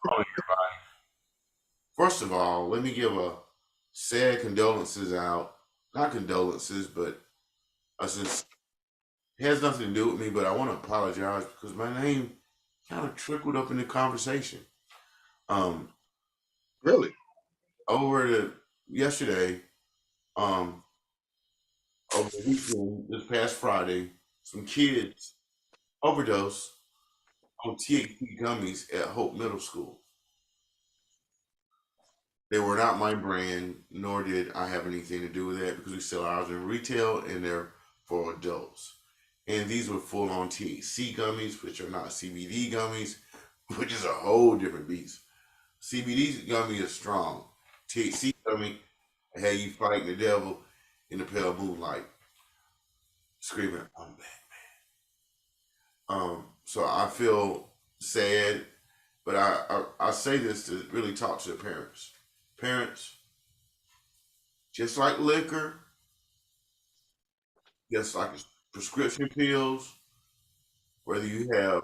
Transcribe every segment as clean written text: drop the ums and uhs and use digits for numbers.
Oh, first of all, let me give a sad condolences out. Not condolences, but since it has nothing to do with me, but I want to apologize because my name kind of trickled up in the conversation. Um, Really? over the yesterday, um, over the weekend, this past Friday, some kids overdosed on THC gummies at Hope Middle School. They were not my brand, nor did I have anything to do with that because we sell ours in retail and they're for adults. And these were full on THC gummies, which are not CBD gummies, which is a whole different beast. CBD gummy is strong. THC gummy had you fighting the devil in the pale moonlight, screaming, "I'm back." So I feel sad, but I say this to really talk to the parents. Parents, just like liquor, just like prescription pills, whether you have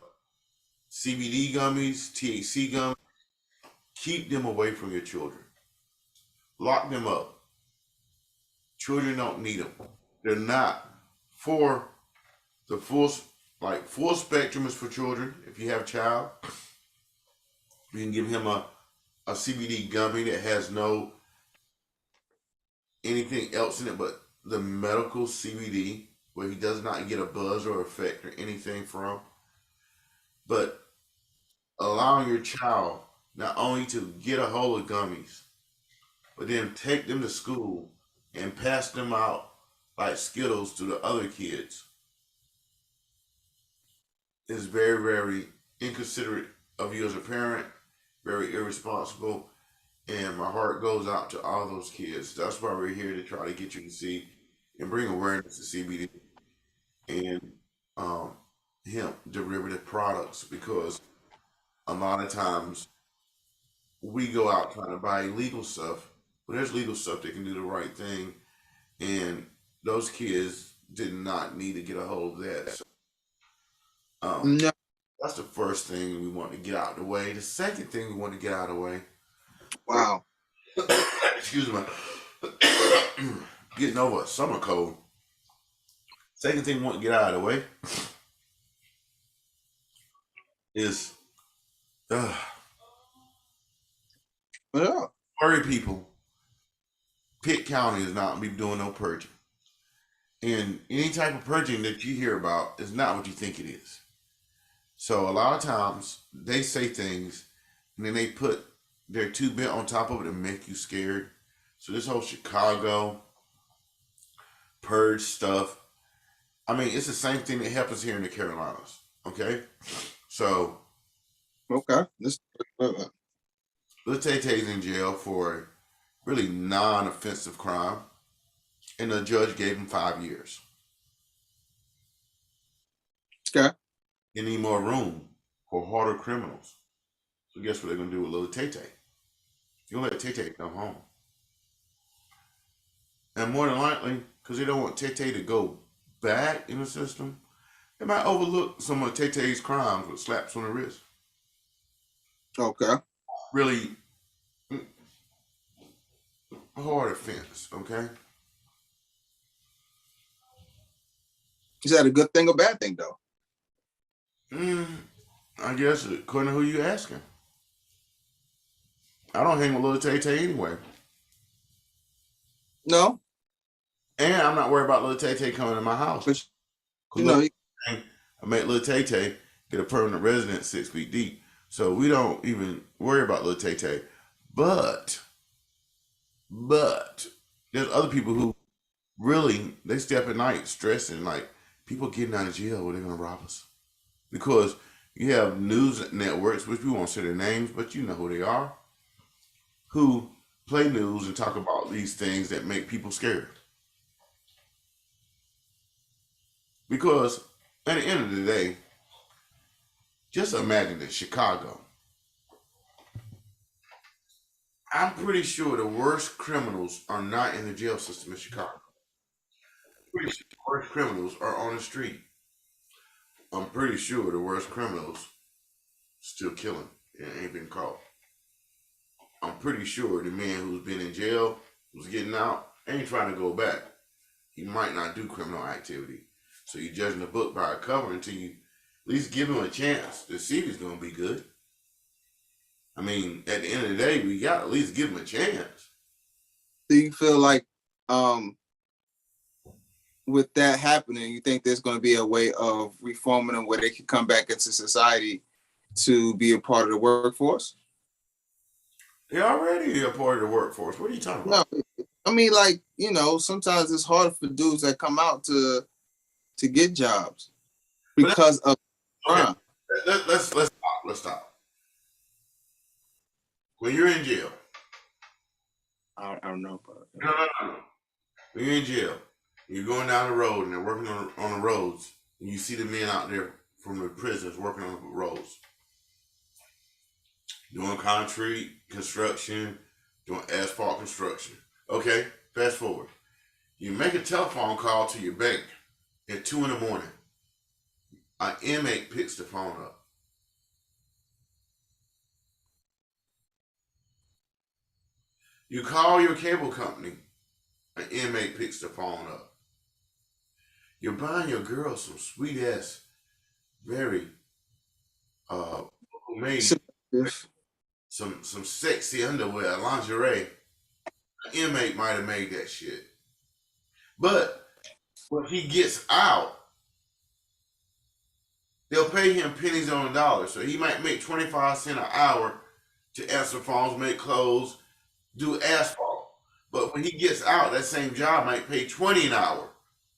CBD gummies, THC gummies, keep them away from your children. Lock them up. Children don't need them. They're not for the full spectrum is for children. If you have a child, you can give him a CBD gummy that has no anything else in it but the medical CBD, where he does not get a buzz or effect or anything from. But allowing your child not only to get a hold of gummies, but then take them to school and pass them out like Skittles to the other kids is very, very inconsiderate of you as a parent, very irresponsible. And my heart goes out to all those kids. That's why we're here to try to get you to see and bring awareness to CBD and um, hemp derivative products because a lot of times we go out trying to buy illegal stuff, but there's legal stuff that can do the right thing. And those kids did not need to get a hold of that. So, um, No. that's the first thing we want to get out of the way. The second thing we want to get out of the way, Wow. excuse me, getting over a summer cold. Second thing we want to get out of the way is uh, Yeah. worry people. Pitt County is not be doing no purging. And any type of purging that you hear about is not what you think it is. So a lot of times they say things and then they put their two bit on top of it and make you scared. So this whole Chicago purge stuff, I mean, it's the same thing that happens here in the Carolinas. Okay, so Okay. This. Lil Tay Tay's in jail for a really non-offensive crime, and the judge gave him 5 years. Okay. They need more room for harder criminals. So guess what they're gonna do with Lil Tay Tay? You're gonna let Tay Tay come home, and more than likely, because they don't want Tay Tay to go back in the system, they might overlook some of Tay Tay's crimes with slaps on the wrist. Okay. Really hard offense. Okay. Is that a good thing or bad thing though? Mm, I guess according to who you asking. I don't hang with Lil Tay Tay anyway. No. And I'm not worried about Lil Tay Tay coming to my house. But Cause you know. I made Lil Tay Tay get a permanent residence 6 feet deep. So we don't even worry about Lil Tay Tay. But, but, there's other people who really, they stay up at night stressing like people getting out of jail where they're going to rob us. Because you have news networks, which we won't say their names, but you know who they are, who play news and talk about these things that make people scared. Because at the end of the day, just imagine that Chicago. I'm pretty sure the worst criminals are not in the jail system in Chicago. Pretty sure the worst criminals are on the street. I'm pretty sure the worst criminals still killing and ain't been caught. I'm pretty sure the man who's been in jail, who's getting out, ain't trying to go back. He might not do criminal activity. So you're judging a book by a cover until you at least give him a chance to see if he's going to be good. I mean, at the end of the day, we got to at least give him a chance. Do you feel like with that happening, you think there's going to be a way of reforming them where they can come back into society to be a part of the workforce? They're already a part of the workforce. What are you talking about? No, I mean, like, you know, sometimes it's hard for dudes that come out to get jobs because of crime. Okay. Let's stop. Let's stop. When you're in jail, I don't know. no. When you're in jail, you're going down the road and they're working on the roads, and you see the men out there from the prisons working on the roads, doing concrete construction, doing asphalt construction. Okay, fast forward. You make a telephone call to your bank at 2 in the morning. An inmate picks the phone up. You call your cable company. An inmate picks the phone up. You're buying your girl some sweet ass, very made some sexy underwear, lingerie. An inmate might have made that shit. But when he gets out, they'll pay him pennies on the dollar. So he might make 25 cents an hour to answer phones, make clothes, do asphalt. But when he gets out, that same job might pay 20 an hour.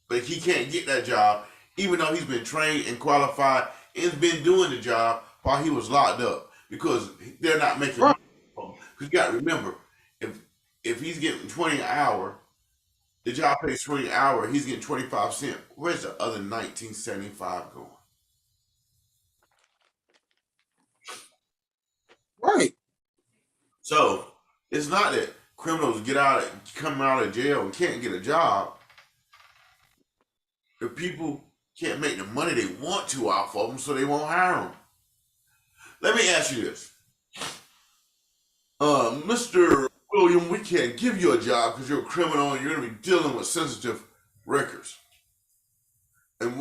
But he can't get that job, even though he's been trained and qualified and has been doing the job while he was locked up. Because they're not making money. Because you got to remember, if he's getting 20 an hour, the job pays 20 an hour, he's getting 25 cents. Where's the other 1975 going? Right. So it's not that criminals come out of jail and can't get a job. The people can't make the money they want to off of them, so they won't hire them. Let me ask you this. Mr. William, we can't give you a job because you're a criminal and you're going to be dealing with sensitive records. And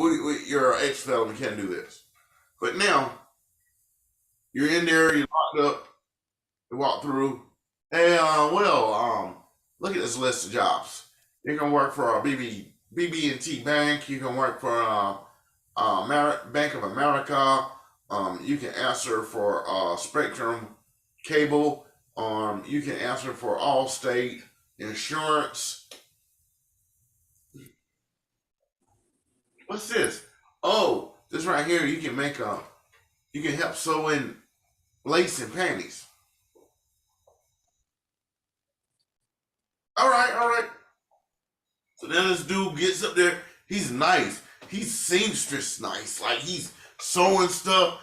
you're an ex-felon, we can't do this. But now, you're in there, you're locked up, you walk through. Hey, look at this list of jobs. You can work for a BB&T Bank. You can work for Bank of America. You can answer for Spectrum Cable. You can answer for Allstate Insurance. What's this? Oh, this right here. You can you can help sew in lace and panties. All right. So then this dude gets up there. He's nice. He's seamstress nice. Like he's sewing stuff.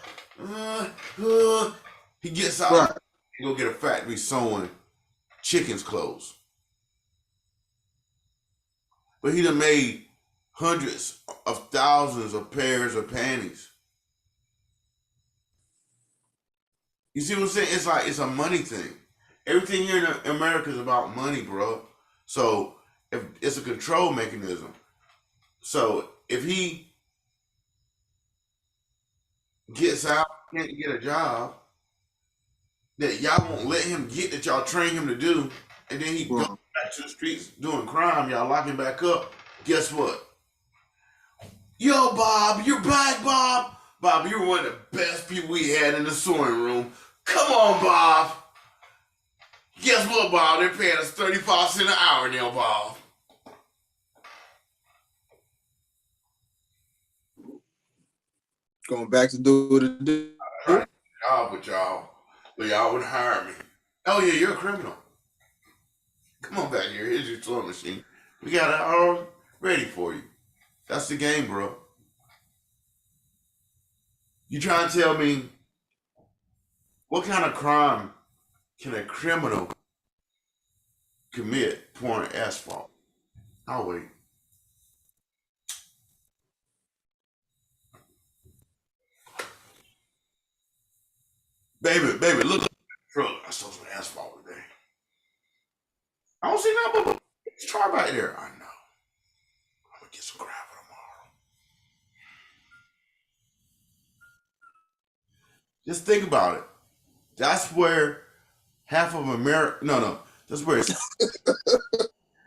He gets out. Right. He go get a factory sewing chicken's clothes. But he done made hundreds of thousands of pairs of panties. You see what I'm saying? It's like it's a money thing. Everything here in America is about money, bro. So if it's a control mechanism. So if he gets out, can't get a job that y'all won't let him get, that y'all train him to do, and then he goes back to the streets doing crime, y'all lock him back up. Guess what? Yo, Bob, you're back, Bob. Bob, you're one of the best people we had in the sewing room. Come on, Bob. Guess what, Bob? They're paying us 35 cents an hour now, Bob. Going back to do what it do. Job with y'all, but y'all wouldn't hire me. Oh yeah, you're a criminal. Come on back here. Here's your sewing machine. We got it all ready for you. That's the game, bro. You trying to tell me what kind of crime can a criminal commit pouring asphalt? I'll wait. Baby, look at the truck. I saw some asphalt today. I don't see nothing but tar back there. I know. I'm gonna get some gravel tomorrow. Just think about it. That's where half of America. No. That's where its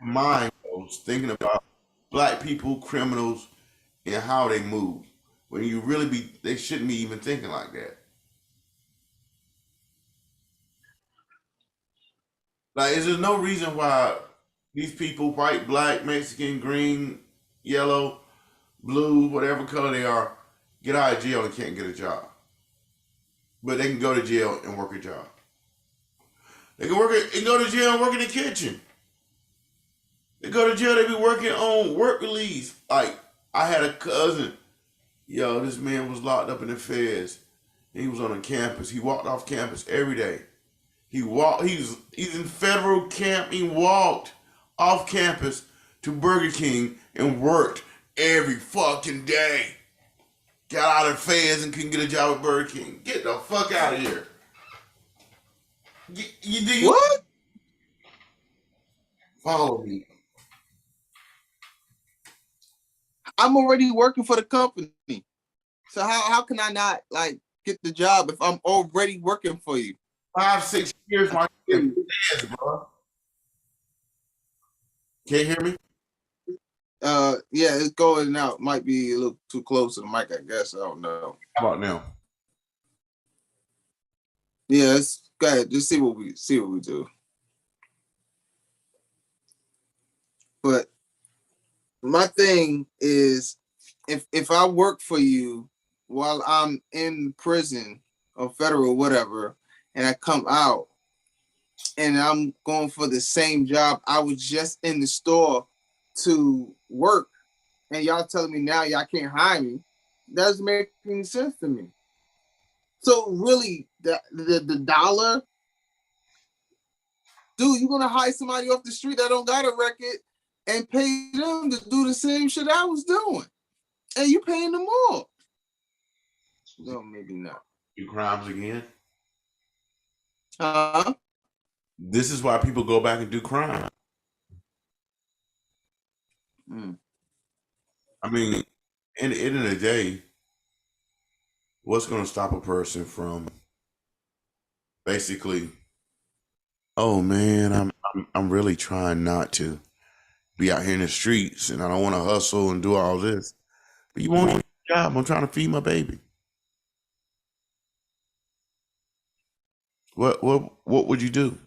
mind goes thinking about black people, criminals, and how they move. When you really they shouldn't be even thinking like that. Like, is there no reason why these people, white, black, Mexican, green, yellow, blue, whatever color they are, get out of jail and can't get a job? But they can go to jail and work a job. They can and go to jail and work in the kitchen. They go to jail, they be working on work release. Like, I had a cousin, yo, this man was locked up in the feds. He was on a campus. He walked off campus every day. He's in federal camp. He walked off campus to Burger King and worked every fucking day. Got out of feds and couldn't get a job at Burger King. Get the fuck out of here. What? Follow me. I'm already working for the company. So how can I not like get the job if I'm already working for you? 5, 6 years, my feds, bro. Can't hear me? Yeah, it's going out. Might be a little too close to the mic, I guess. I don't know. How about now? Yeah, let's go ahead. Just see what we do. But my thing is, if I work for you while I'm in prison or federal, whatever, and I come out and I'm going for the same job I was just in the store to work, and y'all telling me now y'all can't hire me, that doesn't make any sense to me. So really, the dollar, dude, you're gonna hire somebody off the street that don't got a record and pay them to do the same shit I was doing, and you paying them more. No, maybe not. Do crimes again? Huh? This is why people go back and do crime. I mean, in the end of the day, what's going to stop a person from basically, oh man, I'm really trying not to be out here in the streets and I don't want to hustle and do all this. But you want a job. I'm trying to feed my baby. What would you do?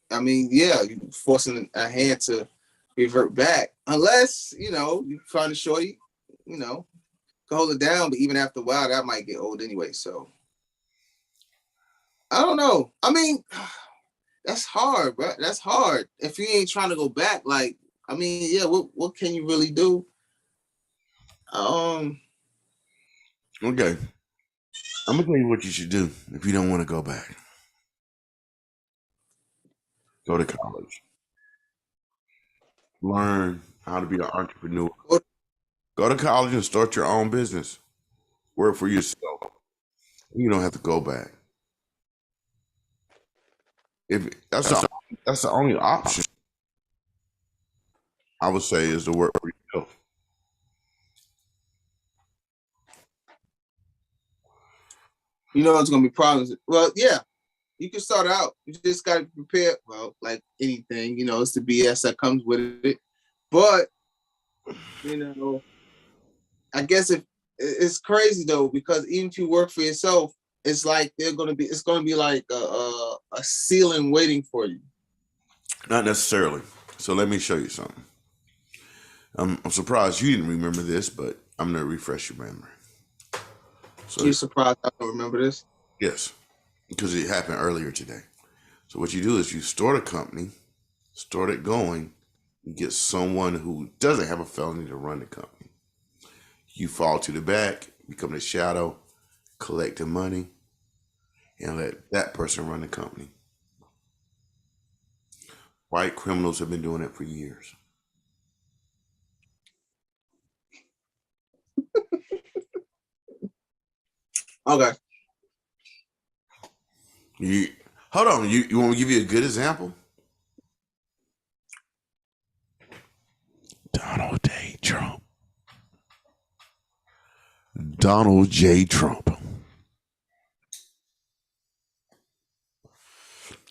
I mean, yeah, you forcing a hand to revert back, unless you find a shorty, can hold it down. But even after a while, that might get old anyway. So I don't know. I mean, that's hard, bro. That's hard. If you ain't trying to go back, like, I mean, yeah, what can you really do? Okay. I'm gonna tell you what you should do if you don't want to go back. Go to college. Learn how to be an entrepreneur. Go to college and start your own business. Work for yourself. You don't have to go back. If that's the only option, I would say, is to work for yourself. It's gonna be problems. Well, yeah, you can start out. You just gotta prepare. Well, like anything, it's the BS that comes with it. But I guess if it's crazy though, because even if you work for yourself, it's like it's gonna be like a ceiling waiting for you. Not necessarily. So let me show you something. I'm surprised you didn't remember this, but I'm gonna refresh your memory. So you're surprised I don't remember this? Yes, because it happened earlier today. So what you do is you start a company, start it going, you get someone who doesn't have a felony to run the company. You fall to the back, become the shadow, collect the money, and let that person run the company. White criminals have been doing it for years. Okay. You hold on. You want me to give you a good example? Donald J. Trump. Donald J. Trump.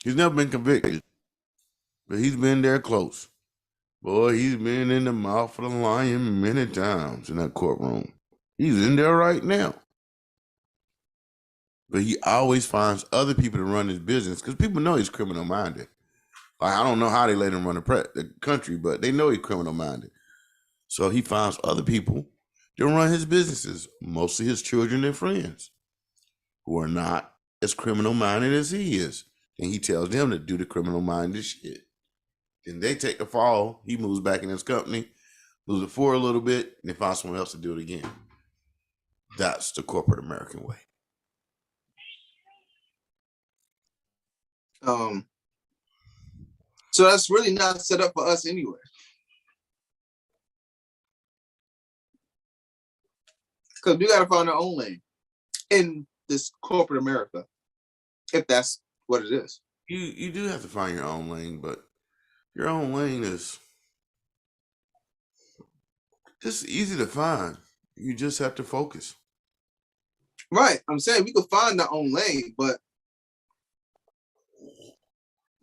He's never been convicted, but he's been there close. Boy, he's been in the mouth of the lion many times in that courtroom. He's in there right now. But he always finds other people to run his business because people know he's criminal minded. Like, I don't know how they let him run the country, but they know he's criminal minded. So he finds other people to run his businesses, mostly his children and friends, who are not as criminal minded as he is. And he tells them to do the criminal minded shit. Then they take the fall. He moves back in his company, moves it forward a little bit, and they find someone else to do it again. That's the corporate American way. So that's really not set up for us anyway. Because we got to find our own lane in this corporate America, if that's what it is. You do have to find your own lane, but your own lane is just easy to find. You just have to focus. Right. I'm saying we could find our own lane, but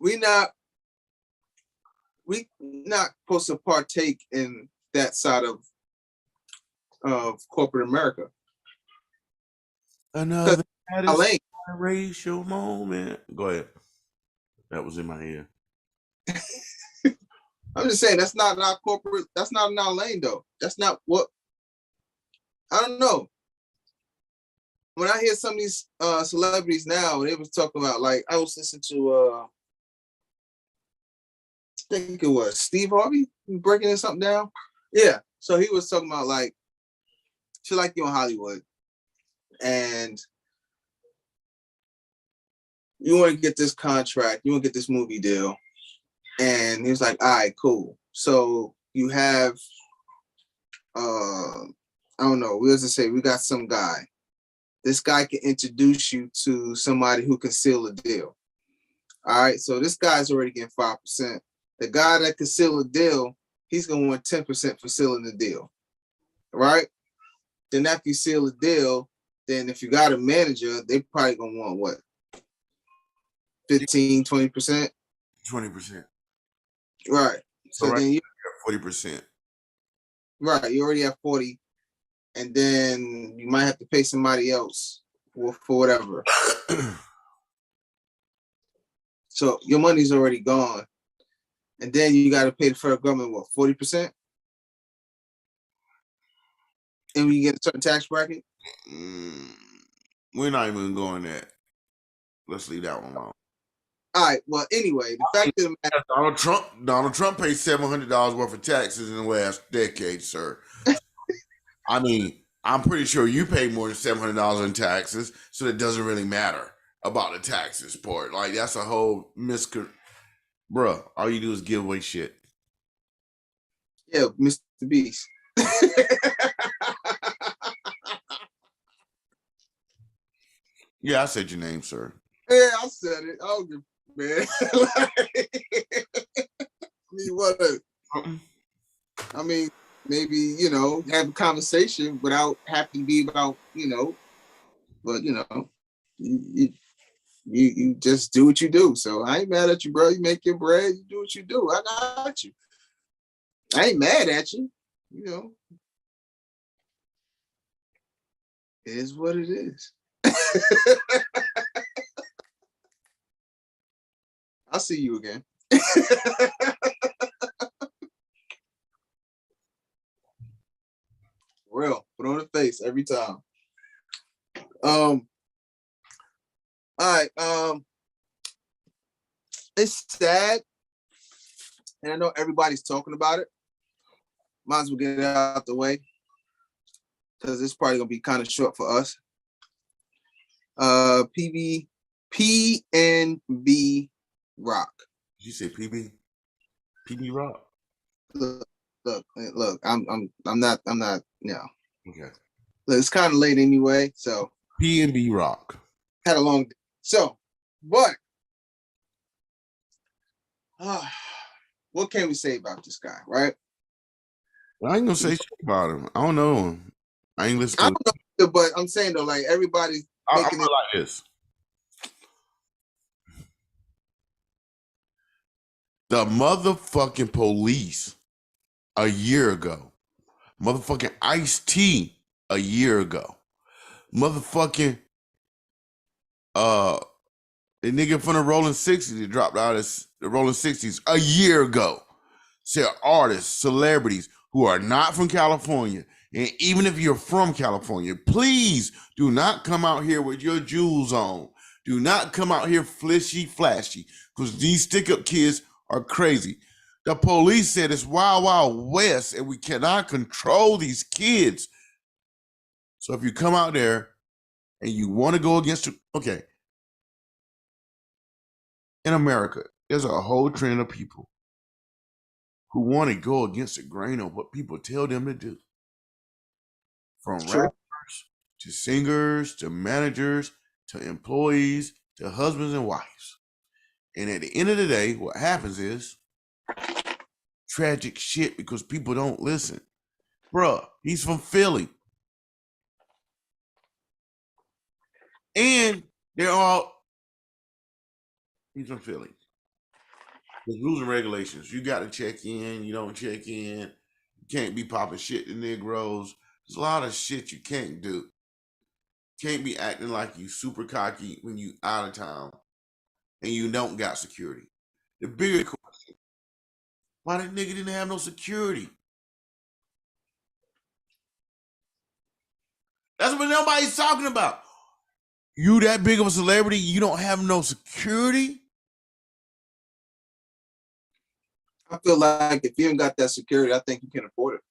we not supposed to partake in that side of corporate America. Another racial moment. Go ahead. That was in my ear. I'm just saying that's not our corporate. That's not in our lane, though. That's not what. I don't know. When I hear some of these celebrities now, they was talking about, like, I was listening to I think it was Steve Harvey breaking something down. Yeah. So he was talking about, like, she like you in Hollywood, and you want to get this contract, you want to get this movie deal. And he was like, all right, cool. So you have, I don't know, we was to say we got some guy. This guy can introduce you to somebody who can seal a deal. All right, so this guy's already getting 5%. The guy that can seal a deal, he's gonna want 10% for sealing the deal. Right? Then after you seal the deal, then if you got a manager, they probably gonna want what? 15, 20%? 20%. Right. So right, then you 40%. Right, you already have 40, and then you might have to pay somebody else for whatever. So your money's already gone, and then you got to pay the federal government what, 40%, and when you get a certain tax bracket. We're not even going that. Let's leave that one alone. All right. Well, anyway, the fact of the matter, Donald Trump paid $700 worth of taxes in the last decade, sir. I mean, I'm pretty sure you pay more than $700 in taxes, so it doesn't really matter about the taxes part. Like, that's a whole bruh. All you do is give away shit. Yeah, Mr. Beast. Yeah, I said your name, sir. Yeah, I said it. Oh, man. I mean, maybe, have a conversation without having to be about, but, you just do what you do. So I ain't mad at you, bro. You make your bread, you do what you do. I got you. I ain't mad at you. It is what it is. I'll see you again. Real, put on the face every time. All right. It's sad, and I know everybody's talking about it. Might as well get it out the way, because it's probably gonna be kind of short for us. PNB Rock. Did you say PB? PB Rock. Look. I'm not. Okay. Look, it's kind of late anyway, so P&B Rock. Had a long day. So, but what can we say about this guy, right? I ain't gonna say shit about him. I don't know him. I ain't listening. I don't know, but I'm saying though, like everybody's making I'm it like this. The motherfucking police a year ago, motherfucking Ice-T a year ago, motherfucking the nigga from the Rolling 60s that dropped out of the Rolling 60s a year ago said artists, celebrities who are not from California, and even if you're from California, please do not come out here with your jewels on. Do not come out here flashy, because these stick-up kids are crazy. The police said it's wild, wild west, and we cannot control these kids. So if you come out there and you want to go against it, okay. In America, there's a whole trend of people who want to go against the grain of what people tell them to do. From rappers to singers to managers to employees to husbands and wives. And at the end of the day, what happens is tragic shit because people don't listen. Bruh, he's from Philly. And he's from Philly. There's rules and regulations. You got to check in. You don't check in. You can't be popping shit to Negroes. There's a lot of shit you can't do. Can't be acting like you super cocky when you out of town and you don't got security. The bigger question, why that nigga didn't have no security? That's what nobody's talking about. You that big of a celebrity, you don't have no security? I feel like if you ain't got that security, I think you can afford it.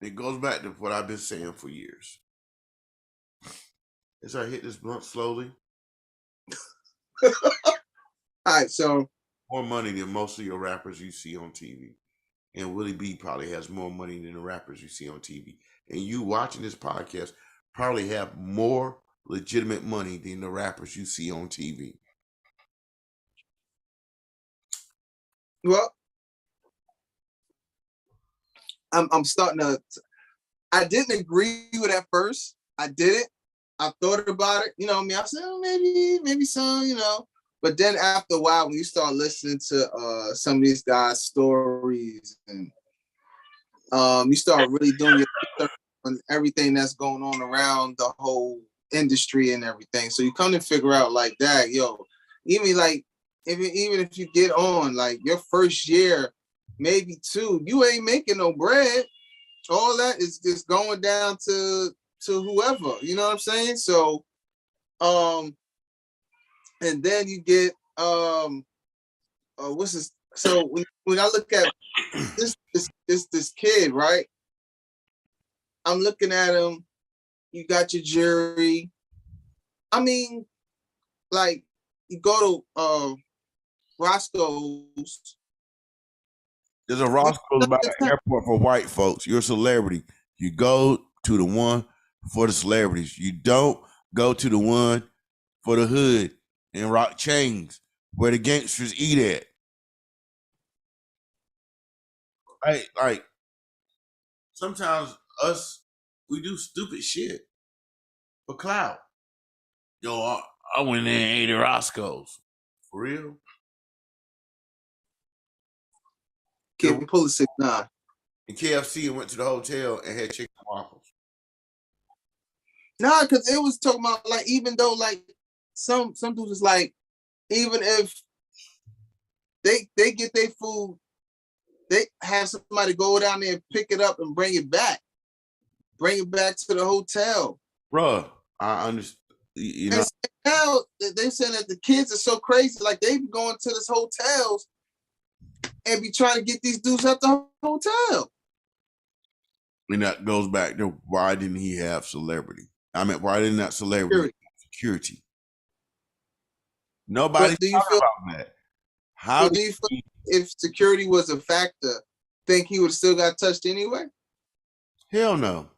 It goes back to what I've been saying for years. As I hit this blunt slowly. All right, so more money than most of your rappers you see on TV. And Willy B probably has more money than the rappers you see on TV. And you watching this podcast probably have more legitimate money than the rappers you see on TV. Well, I'm starting to. I didn't agree with it at first. I didn't. I thought about it. You know what I mean? I said, oh, maybe some, you know. But then after a while, when you start listening to some of these guys' stories and you start really doing your research on everything that's going on around the whole industry and everything. So you come to figure out like that, yo, even like even if you get on like your first year, maybe two, you ain't making no bread. All that is just going down to whoever, you know what I'm saying? So and then you get what's this? So when I look at this kid, right? I'm looking at him. You got your jury. I mean, like you go to Roscoe's. There's a Roscoe's by the airport for white folks. You're a celebrity. You go to the one for the celebrities. You don't go to the one for the hood and rock chains where the gangsters eat at. Like sometimes we do stupid shit for clout. Yo, I went in and ate at Roscoe's. For real? Can't pull a 6'9". And KFC and went to the hotel and had chicken waffles. Nah, because it was talking about like even though like some dudes is like even if they get their food, they have somebody go down there and pick it up and bring it back to the hotel. Bruh, I understand. You know, now they're saying that the kids are so crazy, like they be going to this hotels and be trying to get these dudes at the hotel. And that goes back to why didn't he have celebrity? I mean, why didn't that celebrity have security? Nobody's talking about that. How do you feel if security was a factor, think he would have still got touched anyway? Hell no.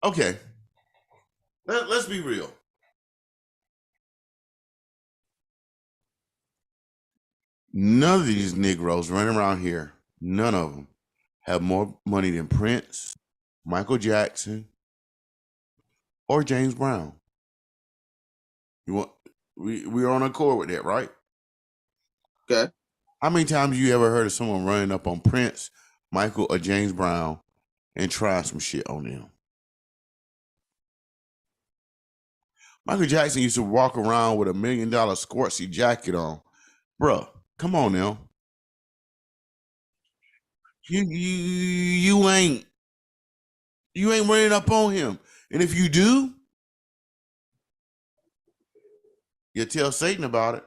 Okay, let's be real. None of these Negroes running around here, none of them have more money than Prince, Michael Jackson, or James Brown. You want we're on accord with that, right? Okay. How many times you ever heard of someone running up on Prince, Michael, or James Brown and trying some shit on them? Michael Jackson used to walk around with $1 million Scorsese jacket on. Bruh, come on now. You ain't running up on him. And if you do, you tell Satan about it.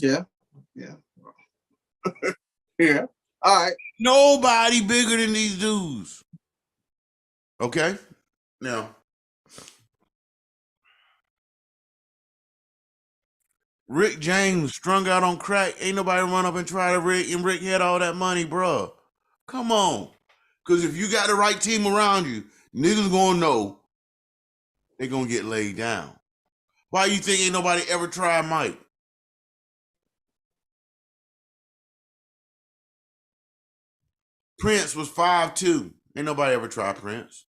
Yeah. Yeah. Yeah. All right. Nobody bigger than these dudes. Okay? Now, Rick James strung out on crack. Ain't nobody run up and try to Rick, and Rick had all that money, bruh. Come on. Because if you got the right team around you, niggas gonna know they gonna get laid down. Why you think ain't nobody ever tried Mike? Prince was 5'2". Ain't nobody ever tried Prince.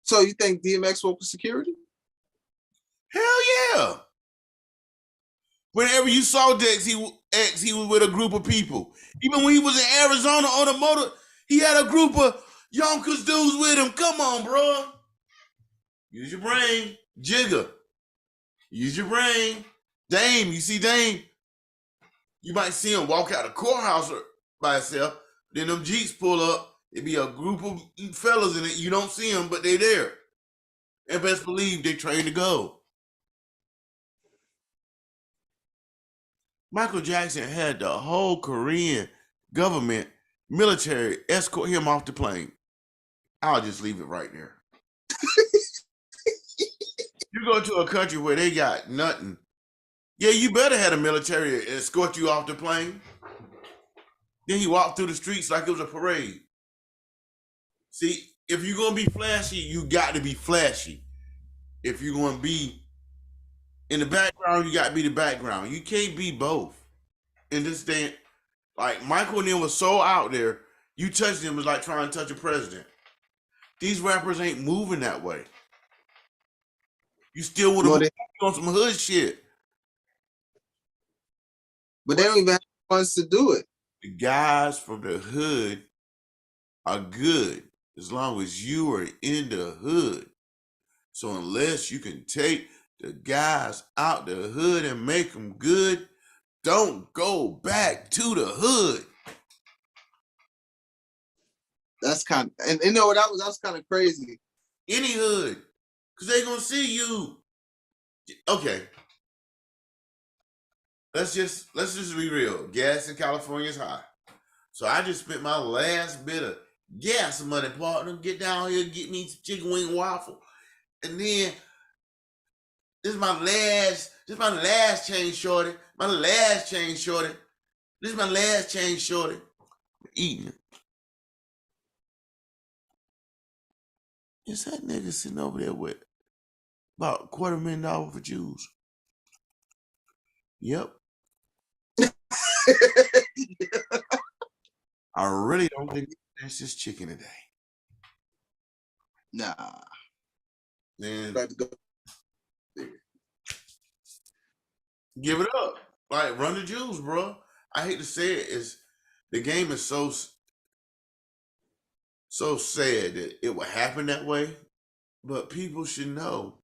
So you think DMX worked with security? Hell yeah. Whenever you saw Dex, he was with a group of people. Even when he was in Arizona on a motor, he had a group of Yonkers dudes with him. Come on, bro. Use your brain. Jigger. Use your brain. Dame, you see Dame? You might see him walk out the courthouse by himself. Then them Jeeps pull up. It be a group of fellas in it. You don't see them, but they there. And best believe they trained to go. Michael Jackson had the whole Korean government military escort him off the plane. I'll just leave it right there. You go to a country where they got nothing. Yeah, you better have a military escort you off the plane. Then he walked through the streets like it was a parade. See, if you're going to be flashy, you got to be flashy. If you're going to be in the background, you got to be the background. You can't be both. In this day, like Michael and them was so out there, you touch them was like trying to touch a president. These rappers ain't moving that way. You still would have on some hood shit. But they don't even have funds to do it. The guys from the hood are good as long as you are in the hood. So unless you can take the guys out the hood and make them good, don't go back to the hood. That's kind of, and you know what, that's kind of crazy. Any hood, because they gonna see you. Okay. Let's just be real. Gas in California is high. So I just spent my last bit of gas money, partner. Get down here, get me some chicken wing waffle. And then this is my last change, shorty. My last change, shorty. This is my last change, shorty. Eating it. Is that nigga sitting over there with about $250,000 for Jews? Yep. I really don't think that's just chicken today. Nah. Then give it up. Like, run the Jews, bro. I hate to say it, is the game is so sad that it would happen that way, but people should know.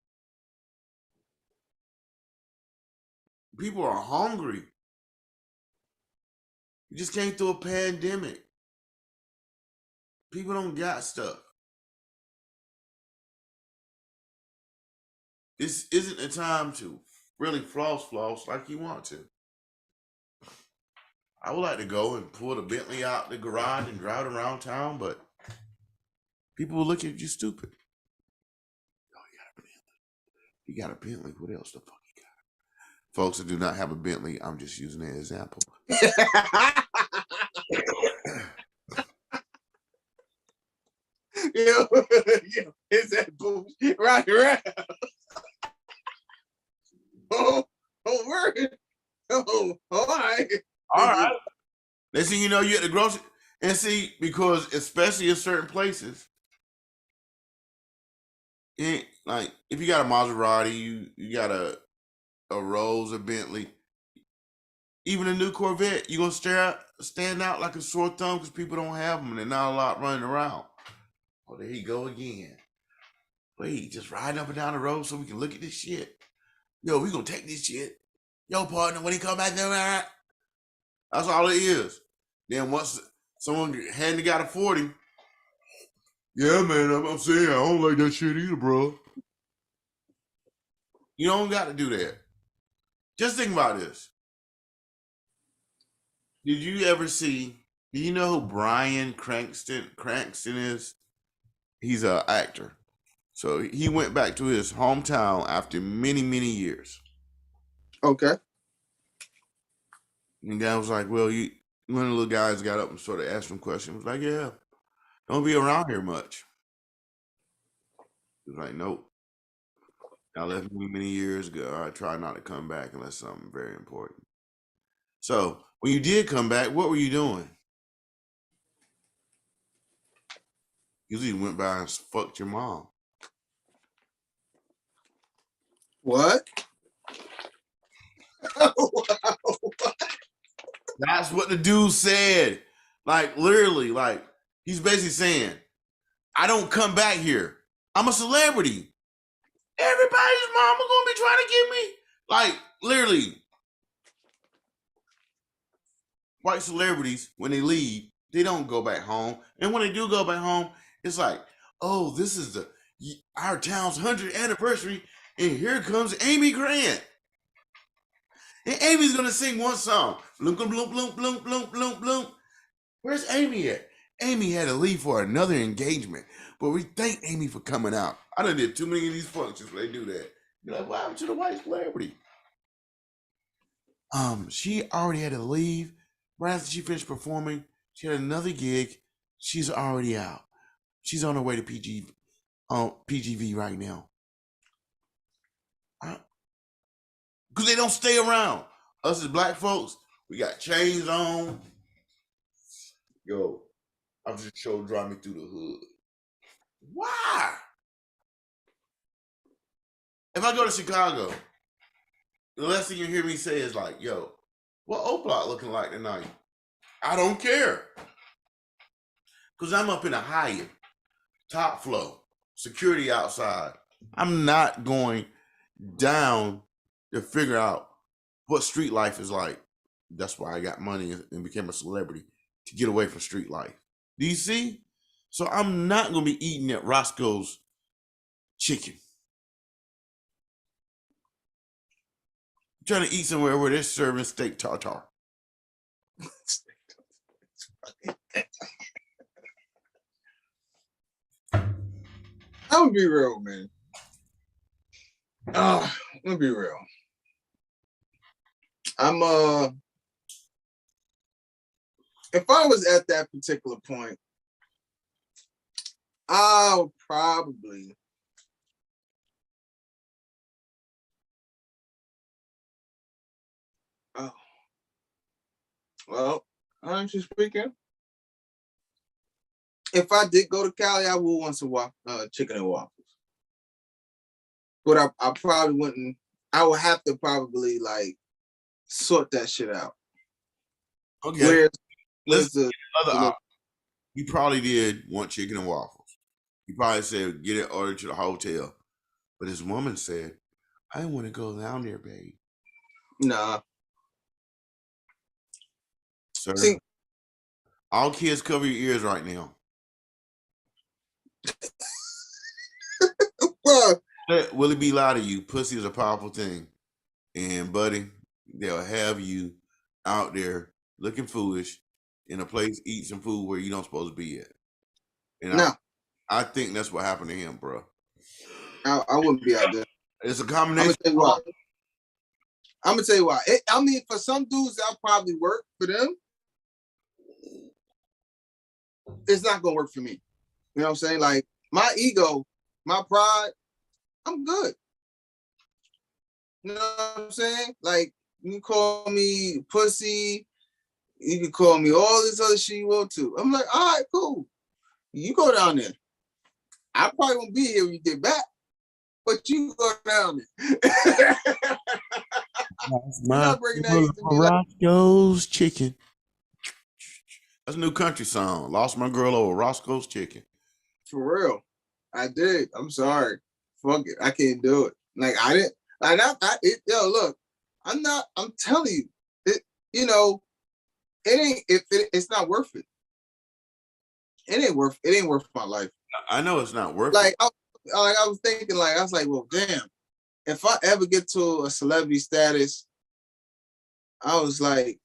People are hungry. You just came through a pandemic. People don't got stuff. This isn't a time to really floss like you want to. I would like to go and pull the Bentley out the garage and drive it around town, but people will look at you stupid. Oh, you gotta He got a Bentley. What else the fuck he got? Folks that do not have a Bentley, I'm just using an example. Yo, is that bullshit? Right. Oh, word. Oh, all right. All right. They see, you at the grocery, and see, because especially in certain places, like if you got a Maserati, you got a Rolls, a Bentley, even a new Corvette, you gonna stand out like a sore thumb because people don't have them and they're not a lot running around. Oh, there you go again. Wait, just riding up and down the road so we can look at this shit. Yo, we gonna take this shit. Yo, partner, when he come back there, that's all it is. Then once someone handed got a 40, yeah, man, I'm saying I don't like that shit either, bro. You don't got to do that. Just think about this. Did you ever see? Do you know who Brian Cranston is? He's an actor. So he went back to his hometown after many, many years. Okay. And guy was like, well, one of the little guys got up and sort of asked him questions. Was like, yeah, don't be around here much. He was like, nope. I left many years ago. I try not to come back unless something very important. So when you did come back, what were you doing? Usually went by and fucked your mom. What? That's what the dude said. Like literally, like he's basically saying, I don't come back here. I'm a celebrity. Everybody's mama gonna be trying to get me. Like literally, white celebrities, when they leave, they don't go back home. And when they do go back home, it's like, oh, this is our town's 100th anniversary, and here comes Amy Grant. And Amy's gonna sing one song. Bloom, bloom, bloom, bloom, bloom, bloom, bloom, bloom. Where's Amy at? Amy had to leave for another engagement, but we thank Amy for coming out. I done did too many of these functions where they do that. You're like, what happened to the white celebrity? She already had to leave. Right after she finished performing, she had another gig. She's already out. She's on her way to PGV right now. Because they don't stay around. Us as black folks, we got chains on. Yo, I'm just sure drive me through the hood. Why? If I go to Chicago, the last thing you hear me say is like, yo, what O-Block looking like tonight? I don't care. Because I'm up in a Hyatt, top floor, security outside. I'm not going down to figure out what street life is like. That's why I got money and became a celebrity, to get away from street life. Do you see? So I'm not going to be eating at Roscoe's chicken. I'm trying to eat somewhere where they're serving steak tartare. I'm gonna be real, man. I'm gonna be real. If I was at that particular point, I would probably well, honestly speaking, if I did go to Cali, I would want some chicken and waffles. But I probably wouldn't. I would have to probably like sort that shit out. Okay. Where's the other option? You probably did want chicken and waffles. You probably said get it ordered to the hotel. But this woman said, I want to go down there, babe. Nah. Sir, see, all kids cover your ears right now. Let Willy B lie to you. Pussy is a powerful thing. And buddy, they'll have you out there looking foolish in a place, eat some food where you don't supposed to be at. And I think that's what happened to him, bro. I wouldn't be out there. It's a I'm gonna combination. tell you why. I'm gonna tell you why. I mean, for some dudes, that'll probably work for them. It's not gonna work for me. You know what I'm saying? Like my ego, my pride, I'm good. You know what I'm saying? Like you can call me pussy, you can call me all this other shit you want to. I'm like, all right, cool. You go down there. I probably won't be here when you get back, but you go down there. You're My not breaking that easy to me like Roscoe's chicken. That's a new country song. Lost my girl over Roscoe's Chicken. for real. I did. I'm sorry. Fuck it. I can't do it. Like I didn't. Like yo, look. I'm not. I'm telling you. It. You know. It ain't. It's not worth it. It ain't worth. It ain't worth my life. I know it's not worth Like it. I was thinking. Like I was like, well, damn. If I ever get to a celebrity status, I was like,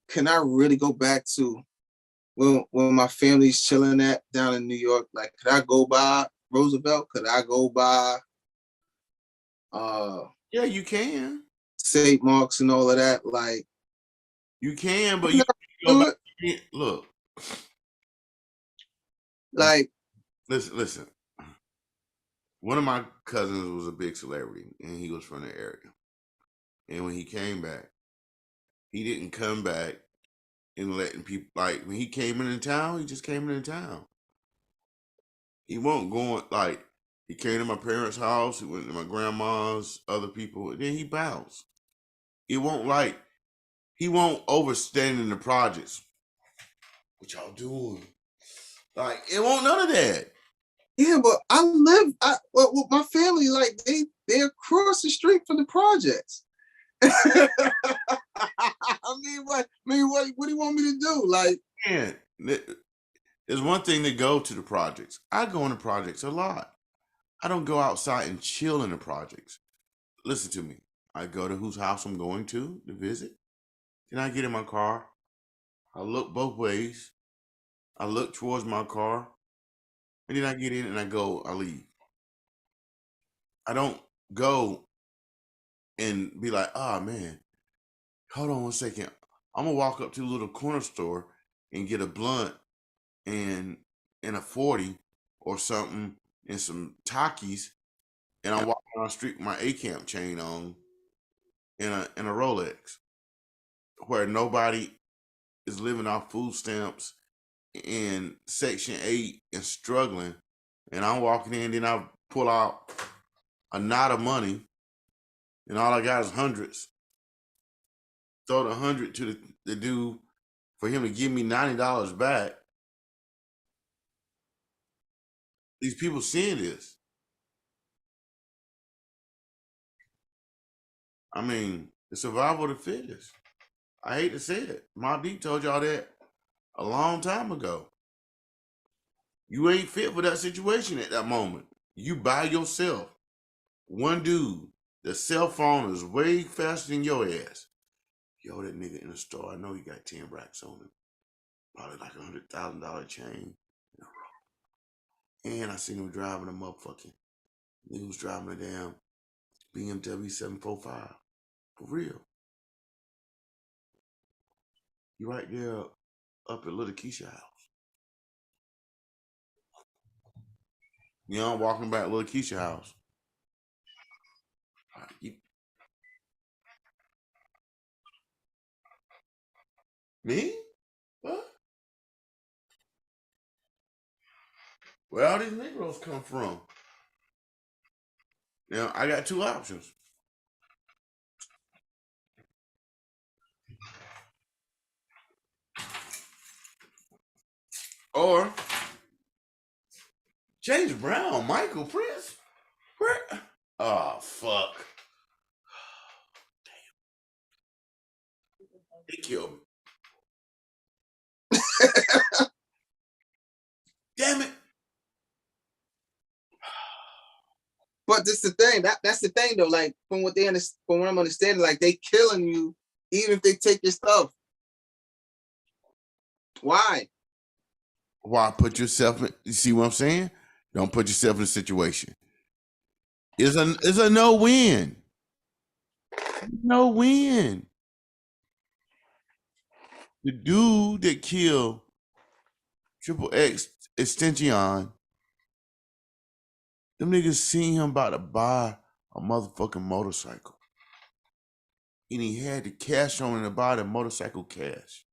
can I really go back to when my family's chilling at down in New York? Like, could I go by Roosevelt? Could I go by Yeah, you can. St. Mark's and all of that? Like, You can, but can you I go do back. it? Look, Like, listen. One of my cousins was a big celebrity, and he was from the area. And when he came back, he didn't come back and letting people like when he came into town. He just came into town. He won't go like he came to my parents' house. He went to my grandma's, other people, and then he bounced. He won't like he won't overstand in the projects. What y'all doing? Like it won't none of that. yeah, but well, my family, like, they're across the street from the projects. I what do you want me to do? Like, Man, there's one thing to go to the projects. I go in the projects a lot. I don't go outside and chill in the projects. Listen to me. I go to whose house I'm going to visit. Then I get in my car. I look both ways. I look towards my car. And then I get in and I leave. I don't go and be like, oh man, hold on one second. I'm gonna walk up to a little corner store and get a blunt and a 40 or something and some Takis, and I'm walking down the street with my A camp chain on and a Rolex, where nobody is living off food stamps in Section 8 and struggling, and I'm walking in, then I pull out a knot of money, and all I got is hundreds. Throw the 100 to the dude for him to give me $90 back. These people seeing this. I mean, the survival of the fittest. I hate to say it. Mobb Deep told y'all that a long time ago. You ain't fit for that situation at that moment. You by yourself. One dude, the cell phone is way faster than your ass. Yo, that nigga in the store, I know he got 10 racks on him. Probably like $100,000 chain. And I seen him driving a motherfucking. He was driving a damn BMW 745. For real. You right there up at Little Keisha house. You know, I'm walking back Little Keisha house. Me? What? Where all these Negroes come from? Now, I got two options. Or James Brown, Michael Prince. Where? Oh, fuck. Damn. He killed me. Damn it. but this the thing. That's the thing though. Like from what I'm understanding, like they killing you even if they take your stuff. Why? Why put yourself in? You see what I'm saying? Don't put yourself in a situation. It's a no win. No win. The dude that killed Triple X Extension, them niggas seen him about to buy a motherfucking motorcycle. And he had the cash on him to buy the motorcycle cash.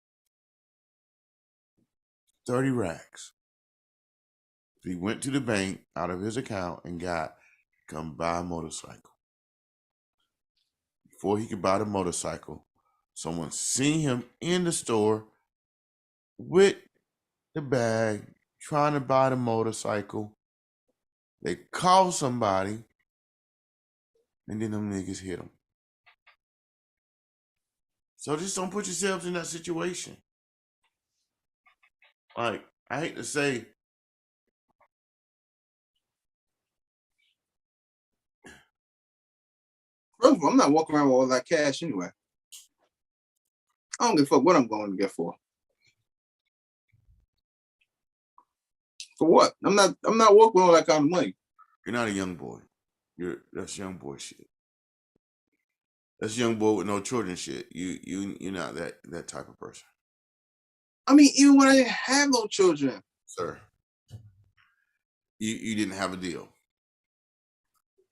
30 racks. So he went to the bank out of his account and got, come buy a motorcycle. Before he could buy the motorcycle, someone seen him in the store with the bag, trying to buy the motorcycle. They called somebody, and then them niggas hit him. So just don't put yourselves in that situation. Like, I hate to say, First of all, I'm not walking around with all that cash anyway. I don't give a fuck what I'm going to get for. For what? I'm not walking with all that kind of money. you're not a young boy. That's young boy shit. That's young boy with no children shit. You're not that type of person. I mean, even when I didn't have no children. Sir. You didn't have a deal.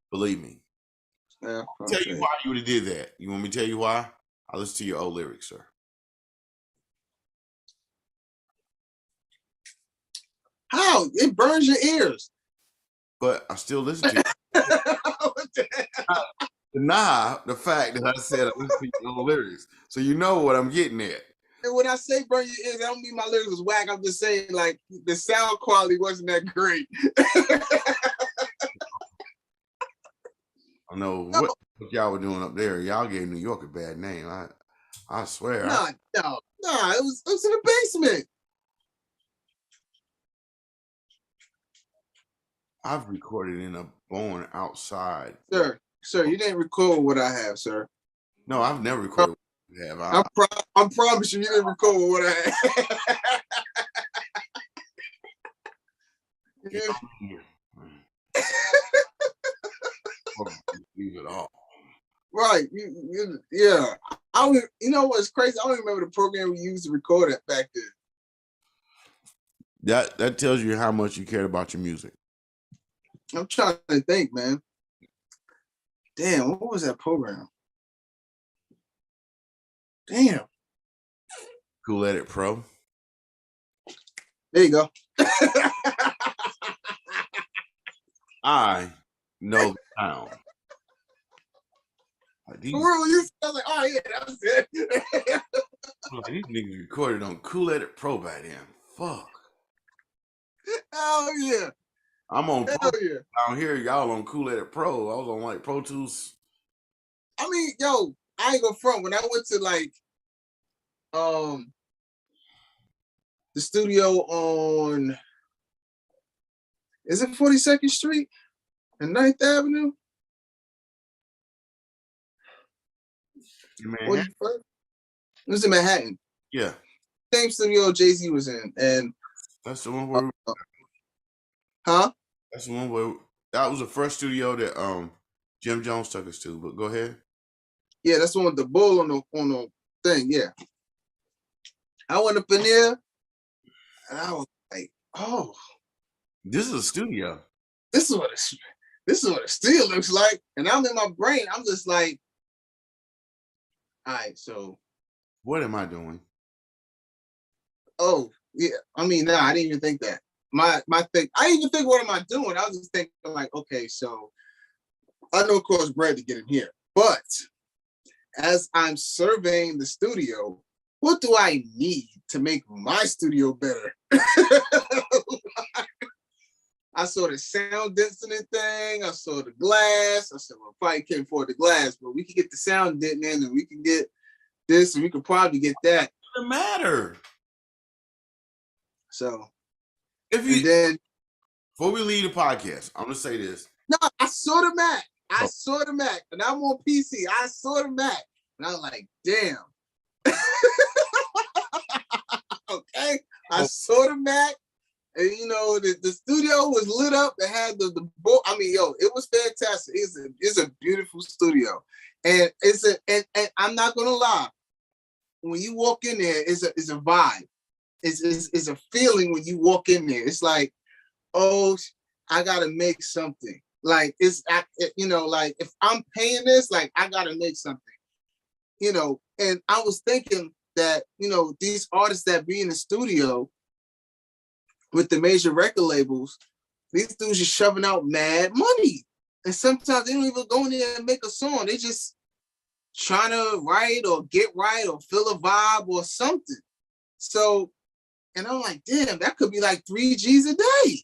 Believe me. Yeah, I'll tell you why you would have did that. You want me to tell you why? I'll listen to your old lyrics, sir. How? It burns your ears. But I still listen to you. Deny the fact that I said I listen to your old lyrics. So you know what I'm getting at. And when I say burn your ears, I don't mean my lyrics was whack. I'm just saying like the sound quality wasn't that great. I know what y'all were doing up there. Y'all gave New York a bad name. I swear. No. It was in the basement. I've recorded in a barn outside. Sir, you didn't record what I have, sir. No, I've never recorded what you have. I promise you didn't record what I have. Leave it all. Right. Yeah. You know what's crazy? I don't even remember the program we used to record it back then. That tells you how much you cared about your music. I'm trying to think, man. Damn, what was that program? Damn. Cool Edit Pro. There you go. I know the town. Like these, you sound like, oh yeah, that was it. like these niggas recorded on Cool Edit Pro by then. Fuck. Hell yeah. I'm on Hell Pro yeah. down here. Y'all on Cool Edit Pro. I was on like Pro Tools. I mean, yo, I ain't go front. When I went to like the studio on, is it 42nd Street and 9th Avenue? Man. It was in Manhattan. Yeah. Same studio Jay-Z was in. And that's the one where huh? That's the one where that was the first studio that Jim Jones took us to. But go ahead. Yeah, that's the one with the bull on the thing. Yeah. I went up in there and I was like, oh. This is a studio. This is what it still looks like. And I'm in my brain, I'm just like, all right, so what am I doing? Oh, yeah. I mean, I didn't even think that. My thing, I didn't even think, what am I doing? I was just thinking like, okay, so I know it costs bread to get in here, but as I'm surveying the studio, what do I need to make my studio better? I saw the sound deadening thing. I saw the glass. I said, well, probably can't afford the glass, but we can get the sound deadening and we can get this and we could probably get that. It doesn't matter. So, before we leave the podcast, I'm gonna say this. No, I saw the Mac. And I'm on PC. I saw the Mac. And I was like, damn. Okay. I saw the Mac And the studio was lit up. It had the boat. I mean, it was fantastic. It's a beautiful studio, and and I'm not gonna lie. When you walk in there, it's a vibe. It's a feeling when you walk in there. It's like, oh, I gotta make something. Like like if I'm paying this, like I gotta make something. And I was thinking that these artists that be in the studio with the major record labels, these dudes are shoving out mad money. And sometimes they don't even go in there and make a song. They just trying to write or get right or feel a vibe or something. So, and I'm like, damn, that could be like 3 G's a day.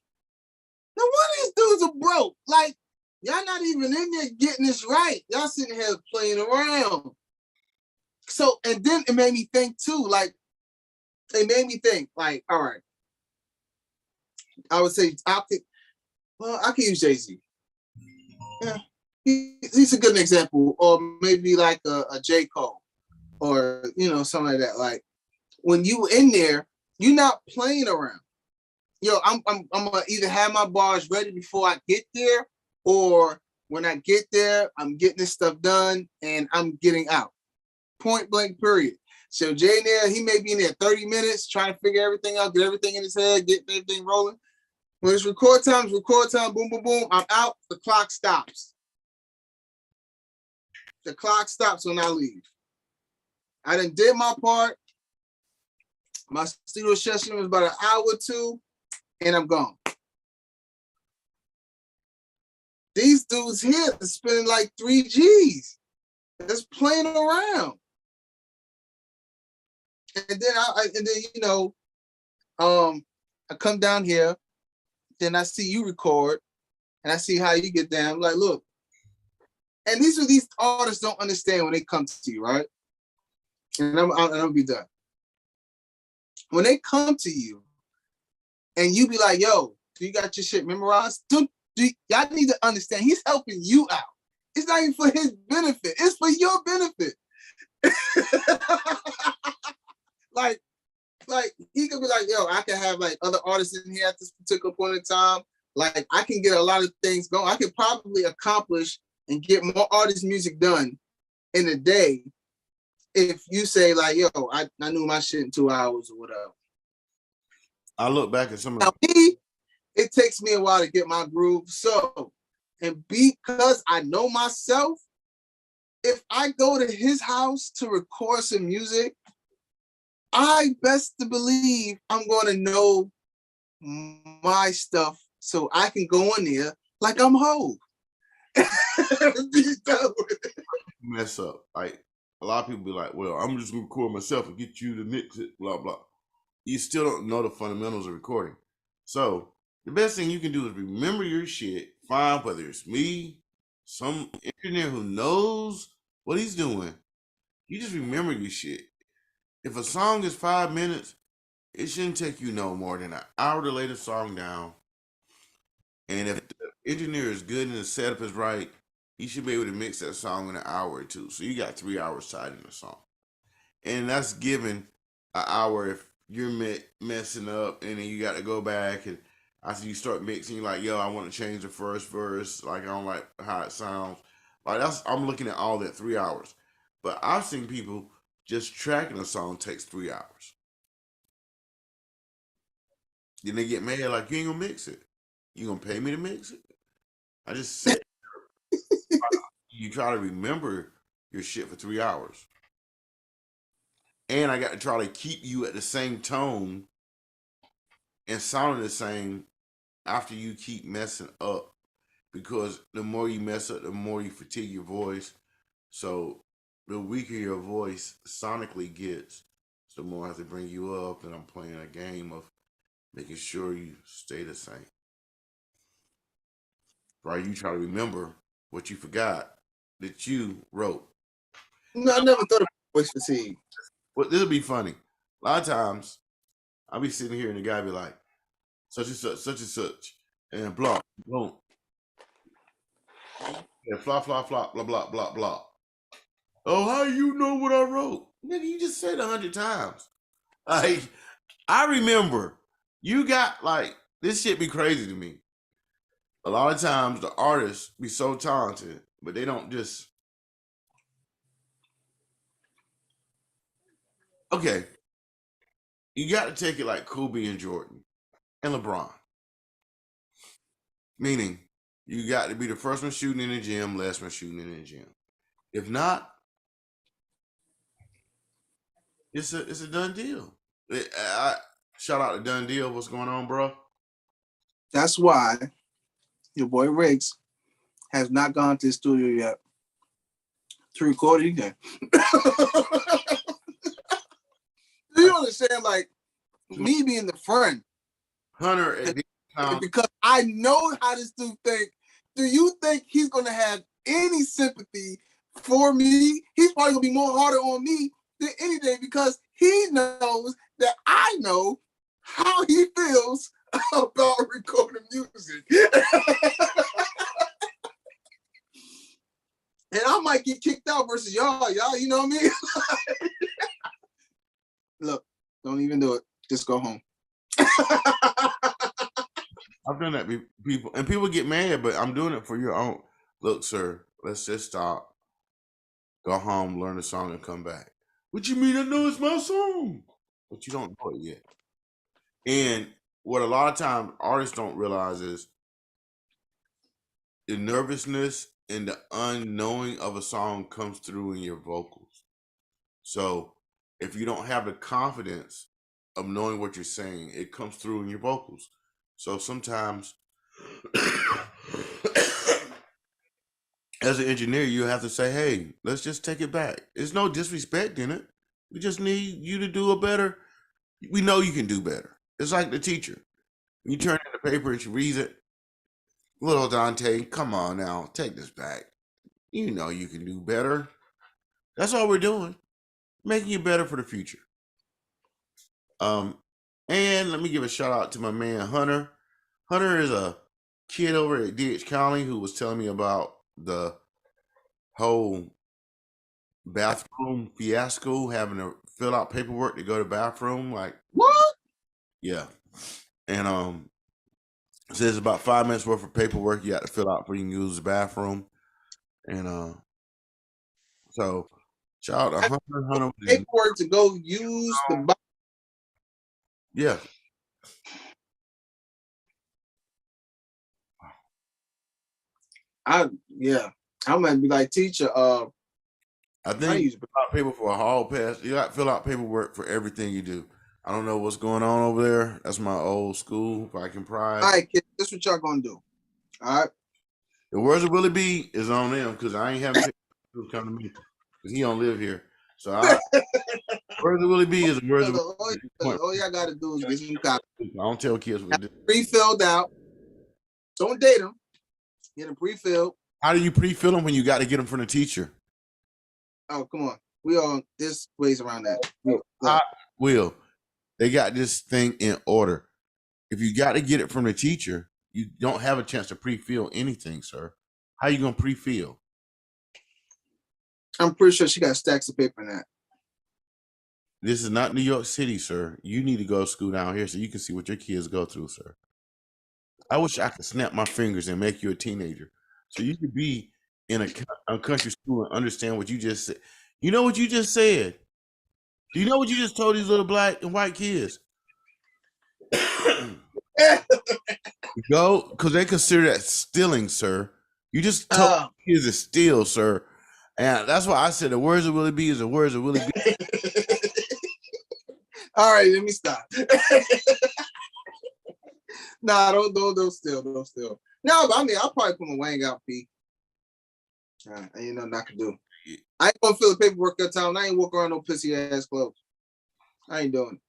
Now, one of these dudes are broke. Like, y'all not even in there getting this right. Y'all sitting here playing around. So, and then it made me think too, like, all right, I would say I could use Jay-Z. Yeah, he's a good example, or maybe like a J. Cole, or something like that. Like when you in there, you're not playing around. I'm gonna either have my bars ready before I get there, or when I get there, I'm getting this stuff done and I'm getting out. Point blank, period. So Jay there, he may be in there 30 minutes trying to figure everything out, get everything in his head, get everything rolling. When it's record time, boom, boom, boom, I'm out, the clock stops. The clock stops when I leave. I done did my part. My studio session was about an hour or two, and I'm gone. These dudes here are spending like 3 G's. Just playing around. And then I come down here, then I see you record, and I see how you get down. I'm like, look, and these artists don't understand when they come to you, right? And I'll be done. When they come to you, and you be like, yo, do you got your shit memorized? Y'all need to understand, he's helping you out. It's not even for his benefit. It's for your benefit. like he could be like, yo, I can have like other artists in here at this particular point in time. Like I can get a lot of things going. I could probably accomplish and get more artist music done in a day if you say like, yo, I knew my shit in 2 hours or whatever. I look back at some of now, me, it takes me a while to get my groove. So, and because I know myself, if I go to his house to record some music, I best to believe I'm going to know my stuff so I can go in there like I'm Hov. Mess up. Like a lot of people be like, well, I'm just gonna record myself and get you to mix it, blah blah. You still don't know the fundamentals of recording. So the best thing you can do is remember your shit. Find whether it's me, some engineer who knows what he's doing. You just remember your shit. If a song is 5 minutes, it shouldn't take you no more than an hour to lay the song down. And if the engineer is good and the setup is right, he should be able to mix that song in an hour or two. So you got 3 hours tied in the song. And that's given an hour if you're messing up and then you got to go back and after you start mixing, you're like, yo, I want to change the first verse. Like, I don't like how it sounds. Like, I'm looking at all that 3 hours. But I've seen people just tracking a song takes 3 hours. Then they get mad like, you ain't gonna mix it. You gonna pay me to mix it? I just said you try to remember your shit for 3 hours. And I got to try to keep you at the same tone and sounding the same after you keep messing up. Because the more you mess up, the more you fatigue your voice. So the weaker your voice sonically gets, the more I have to bring you up. And I'm playing a game of making sure you stay the same. Right? You try to remember what you forgot that you wrote. No, I never thought of voice fatigue. Well, this will be funny. A lot of times, I'll be sitting here and the guy be like, such and such, and blah, boom. And flop, flop, flop, blah, blah, blah, blah. Oh, how you know what I wrote? Nigga, you just said 100 times. Like, I remember you got like this shit be crazy to me. A lot of times the artists be so talented, but they don't just. Okay, you got to take it like Kobe and Jordan and LeBron. Meaning, you got to be the first one shooting in the gym, last one shooting in the gym. If not, it's a done deal. Shout out to Done Deal. What's going on, bro? That's why your boy Riggs has not gone to the studio yet to record it again. Do you understand? Like me being the friend, Hunter at this time, because I know how this dude think. Do you think he's gonna have any sympathy for me? He's probably gonna be more harder on me than anything because he knows that I know how he feels about recording music. And I might get kicked out versus y'all, you know what I mean? Look, don't even do it. Just go home. I've done that people, and people get mad, but I'm doing it for your own. Look, sir, let's just stop. Go home, learn the song, and come back. What you mean? I know it's my song, but you don't know it yet. And what a lot of times artists don't realize is the nervousness and the unknowing of a song comes through in your vocals. So if you don't have the confidence of knowing what you're saying, it comes through in your vocals. So sometimes as an engineer, you have to say, hey, let's just take it back. There's no disrespect in it. We just need you to do a better. We know you can do better. It's like the teacher. You turn in the paper and she reads it. Little Dante, come on now, take this back. You know you can do better. That's all we're doing. Making you better for the future. And let me give a shout out to my man Hunter. Hunter is a kid over at DH County who was telling me about the whole bathroom fiasco, having to fill out paperwork to go to the bathroom. Like, what? Yeah. And it says about 5 minutes worth of paperwork you got to fill out before you can use the bathroom. And so shout out to Hunter. Paperwork to go use the. Yeah. I might be like, teacher. I think you fill out paper for a hall pass. You got to fill out paperwork for everything you do. I don't know what's going on over there. That's my old school. If I can pride. All right, kids, this is what y'all gonna do. All right. The words of Willy B is on them because I ain't having people come to me because he don't live here. So words of Willy B is the words of Willy B. All y'all gotta do is get some copies. I don't tell kids what to do. Pre-filled out. Don't date them. Get them pre-filled. How do you pre-fill them when you got to get them from the teacher? Oh, come on. We all this ways around that. Will. They got this thing in order. If you got to get it from the teacher, you don't have a chance to pre-fill anything, sir. How you gonna pre-fill? I'm pretty sure she got stacks of paper in that. This is not New York City, sir. You need to go to school down here so you can see what your kids go through, sir. I wish I could snap my fingers and make you a teenager so you could be in a country school and understand what you just said. You know what you just said? Do you know what you just told these little black and white kids? Go, because they consider that stealing, sir. You just told kids to steal, sir. And that's why I said the words of Willy B is the words of Willy B. All right, let me stop. Nah, don't steal. No, but I mean, I'll probably put my wang out, P. Ain't nothing I can do. I ain't gonna fill the paperwork that time. I ain't walk around no pissy ass clothes. I ain't doing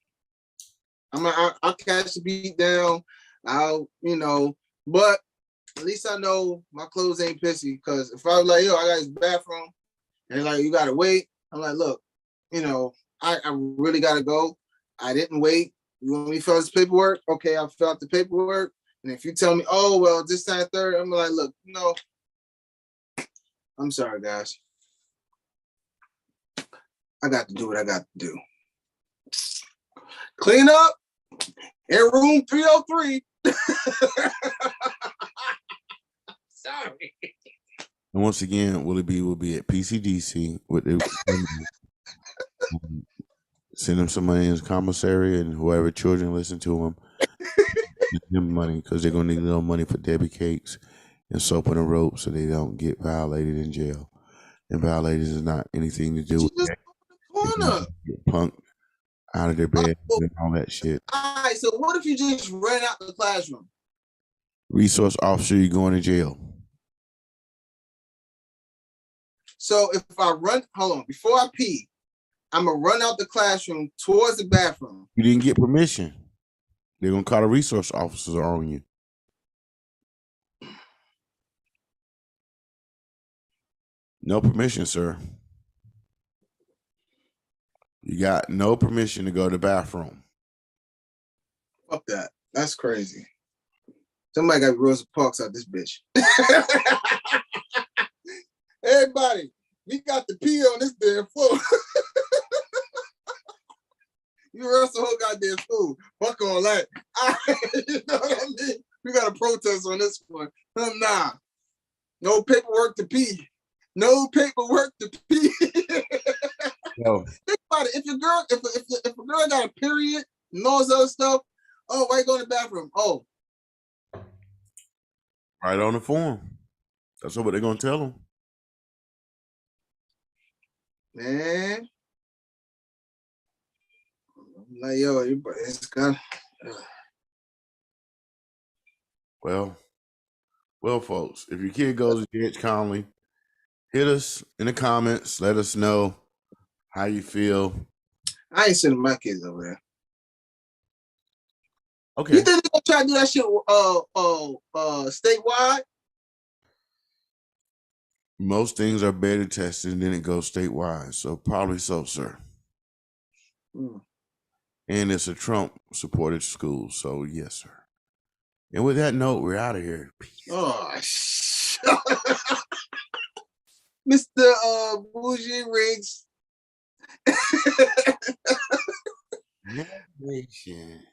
it. I'll catch the beat down. But at least I know my clothes ain't pissy. Because if I was like, yo, I got this bathroom, and like, you gotta wait. I'm like, look, I really gotta go. I didn't wait. You want me to fill out this paperwork? Okay, I'll fill out the paperwork. And if you tell me, oh, well, this time third, I'm like, look, no. I'm sorry, guys. I got to do what I got to do. Clean up in room 303. Sorry. And once again, Willie B will be at PCDC with the send him some money in his commissary, and whoever children listen to him, give them money because they're gonna need a little money for Debbie cakes and soap and a rope so they don't get violated in jail. And violators is not anything to do You with just that. corner. Get punked out of their bed and all that shit. All right, so what if you just ran out the classroom? Resource officer, you're going to jail. So if I run, hold on, before I pee, I'm gonna run out the classroom towards the bathroom. You didn't get permission. They're gonna call the resource officers on you. No permission, sir. You got no permission to go to the bathroom. Fuck that. That's crazy. Somebody got Rosa Parks out this bitch. Everybody, we got the pee on this damn floor. You rest the whole goddamn school. Fuck all that. You know what I mean? We got a protest on this one. Nah. No paperwork to pee. No paperwork to pee. No. Think about it. If a girl got a period and all this other stuff, oh, why you go to the bathroom? Oh. Right on the form. That's what they're gonna tell them. Man. I'm like, yo, it's got. Well, folks, if your kid goes to J.H. Conley, hit us in the comments. Let us know how you feel. I ain't sending my kids over there. Okay. You think they're gonna try to do that shit statewide? Most things are beta tested and then it goes statewide. So probably so, sir. And it's a Trump supported school. So yes, sir. And with that note, we're out of here. Peace. Oh, Mr. Buji Riggs. Nation.